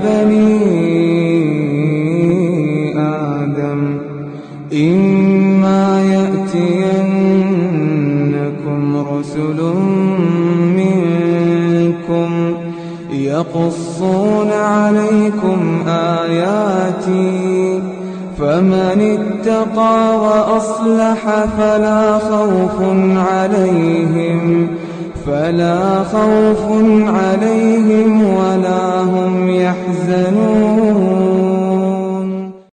بني آدم إما يأتينكم رسل منكم يقصون عليكم آياتي فمن اتقى وأصلح فلا خوف عليهم ولا هم يحزنون.